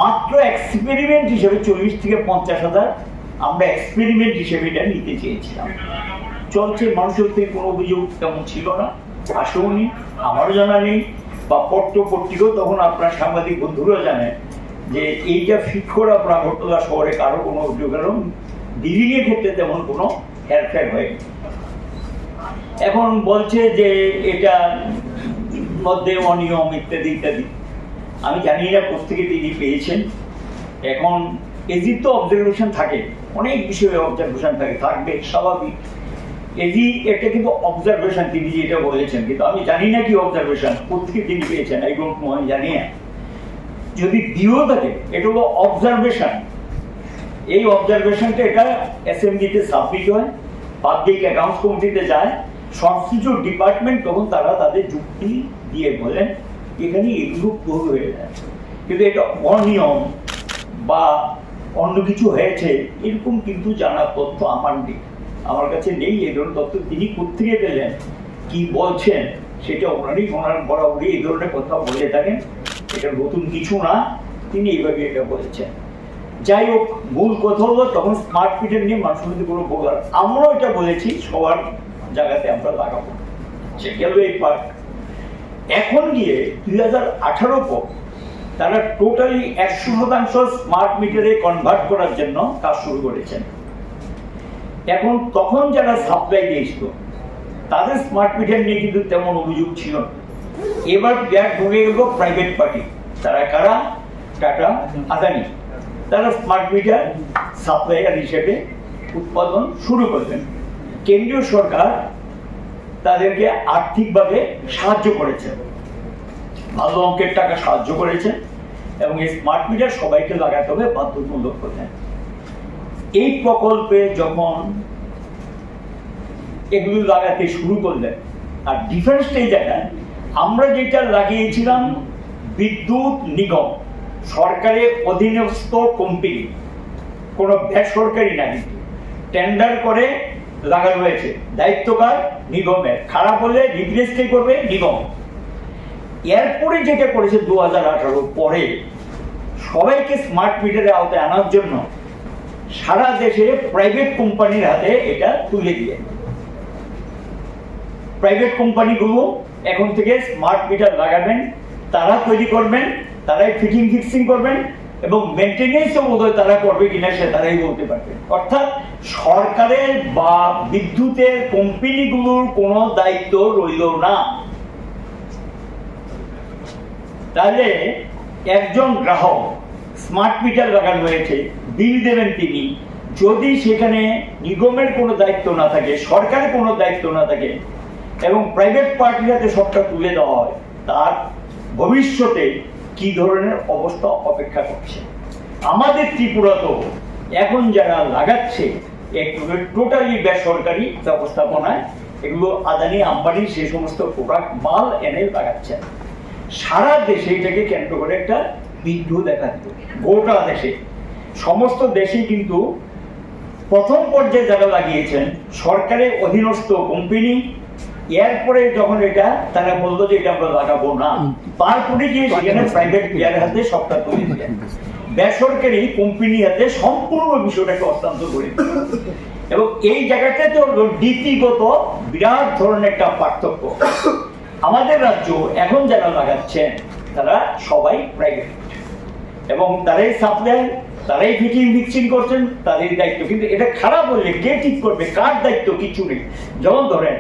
মাত্র এক্সপেরিমেন্ট হিসেবে 40 থেকে 50,000 আমরা এক্সপেরিমেন্ট হিসেবে এটা নিতে চেয়েছিলাম। চলছে, মানুষের থেকে কোনো অভিযোগ তেমন ছিল না, আসেওনি, আমারও জানা নেই, বা পত্রিকাও তখন আপনার সাংবাদিক বন্ধুরাও জানেন যে এইটা ফিট করা আগরতলা শহরে কারো কোনো অভিযোগ এলো, বিল্ডিংয়ের ক্ষেত্রে তেমন কোনো হেরফের হয়নি। এখন বলছে যে এটা মধ্যে অনিয়ম ইত্যাদি ইত্যাদি। আমি জানি না কোথেকে তিনি পেয়েছেন। এখন এজির তো অবজারভেশন থাকে, অনেক বিষয়ে অবজারভেশন থাকে, থাকবে, স্বাভাবিক। এজি এটা কিন্তু অবজারভেশন, তিনি যেটা বলেছেন, কিন্তু আমি জানি না কি অবজারভেশন কোথেকে তিনি পেয়েছেন, এই গল্প আমি জানি না। যদি দিও থাকে এটা হলো অবজারভেশন, এই অবজারভেশনটা এটা অ্যাসেম্বলিতে সাবমিট হয়, পাবলিক অ্যাকাউন্টস কমিটিতে যায়, সংশ্লিষ্ট ডিপার্টমেন্ট তখন তারা তাদের যুক্তি দিয়ে বলেন এখানে এগুলো ভুল হয়ে যায়। কিন্তু এটা অনিয়ম বা অন্য কিছু হয়েছে এরকম কিন্তু জানার তথ্য আমার নেই, আমার কাছে নেই। এই ধরনের তথ্য তিনি কোথেকে পেলেন, কি বলছেন, সেটা ওনার বরাবরই এই ধরনের কথা বলে থাকেন। এটা নতুন কিছু না, তিনি এইভাবে এটা বলেছেন। যাই হোক, মূল কথা হলো তখন স্মার্ট মিটার নিয়ে মানুষের মধ্যে কোনো বলার, আমরাও এটা বলেছি সবার জায়গাতে আমরা লাগাবো, সে গেল এই পার্ক। এখন গিয়ে 2018 পর তারা টোটালি 100% স্মার্ট মিটারে কনভার্ট করার জন্য কাজ শুরু করেছেন। এখন তখন যারা সাপ্লাই দিয়েছিল তাদের স্মার্ট মিটার নিয়ে কিন্তু তেমন অভিযোগ ছিল না। এবার ব্যাগ ঢুকে গেল প্রাইভেট পার্টি, তারা কারা? টাটা, আদানি। তারা স্মার্ট মিটার সাপ্লাইয়ার হিসেবে উৎপাদন শুরু করলেন। কেন্দ্রীয় সরকার তাদেরকে আর্থিকভাবে সাহায্য করেছে, ভালো অঙ্কের টাকা সাহায্য করেছে, এবং এই স্মার্ট মিটার সবাইকে লাগাতে হবে বাধ্যতামূলক করলেন। এই প্রকল্পে যখন এগুলো লাগাতে শুরু করলেন, আর ডিফারেন্সটা এই জায়গায়, আমরা যেটা লাগিয়েছিলাম বিদ্যুৎ নিগম, সরকারের অধীনস্থ কোম্পানি, কোনো বেসরকারি না, টেন্ডার করে লাগানো হয়েছে, দায়িত্বকার নিগমের, খারাপ হলে রিপ্লেস কে করবে? নিগম। এরপরে যেটা করেছে 2018 পরে সবাইকে স্মার্ট মিটারের আওতায় আনার জন্য সারা দেশে প্রাইভেট কোম্পানির হাতে এটা তুলে দিয়ে, প্রাইভেট কোম্পানিগুলো এখন থেকে স্মার্ট মিটার লাগাবেন, তারা তৈরি করবেন, তারাই ফিটিং ফিক্সিং করবেন, এবং মেনটেনেন্সও বোধহয় তারা করবে কিনা সে তারাই বলতে পারবে। অর্থাৎ সরকারের বা বিদ্যুতের কোম্পানিগুলোর কোনো দায়িত্ব রইল না। তাহলে একজন গ্রাহক স্মার্ট মিটার লাগানো হয়েছে, বিল দেবেন তিনি, যদি সেখানে নিগমের কোনো দায়িত্ব না থাকে, সরকারের কোনো দায়িত্ব না থাকে, এবং প্রাইভেট পার্টির হাতে সবটা তুলে দেওয়া হয়, তার ভবিষ্যতে কি ধরনের অবস্থা অপেক্ষা করছে। আমাদের ত্রিপুরা তো এখন যারা লাগাচ্ছে এগুলো টোটালি বেসরকারি ব্যবস্থাপনায়, এগুলো আদানি আম্বানি সে সমস্ত প্রোডাক্ট মাল এনে লাগাচ্ছেন। সারা দেশে এটাকে কেন্দ্র করে একটা বিদ্রোহ দেখা দিত, গোটা দেশে, সমস্ত দেশে। কিন্তু প্রথম পর্যায়ে যারা লাগিয়েছেন সরকারের অধীনস্থ কোম্পানি, এরপরে যখন এটা তারা বললো যে এটা আমরা লাগাবো না, তারপরে গিয়ে সেখানে প্রাইভেট প্লেয়ারের হাতে সবটা তুলে দিলেন, বেসরকারি কোম্পানির হাতে সম্পূর্ণ বিষয়টাকে হস্তান্তর করে দিলেন। এবং এই জায়গাতে তো নীতিগত বিরাট ধরনের একটা পার্থক্য। আমাদের রাজ্য এখন যারা লাগাচ্ছেন তারা সবাই প্রাইভেট, এবং তারাই সাপ্লাই, তারাই ফিটিং ফিক্সিং করছেন, তাদের দায়িত্ব। কিন্তু এটা খারাপ হলে কে ঠিক করবে, কার দায়িত্ব? কিছু নেই। যেমন ধরেন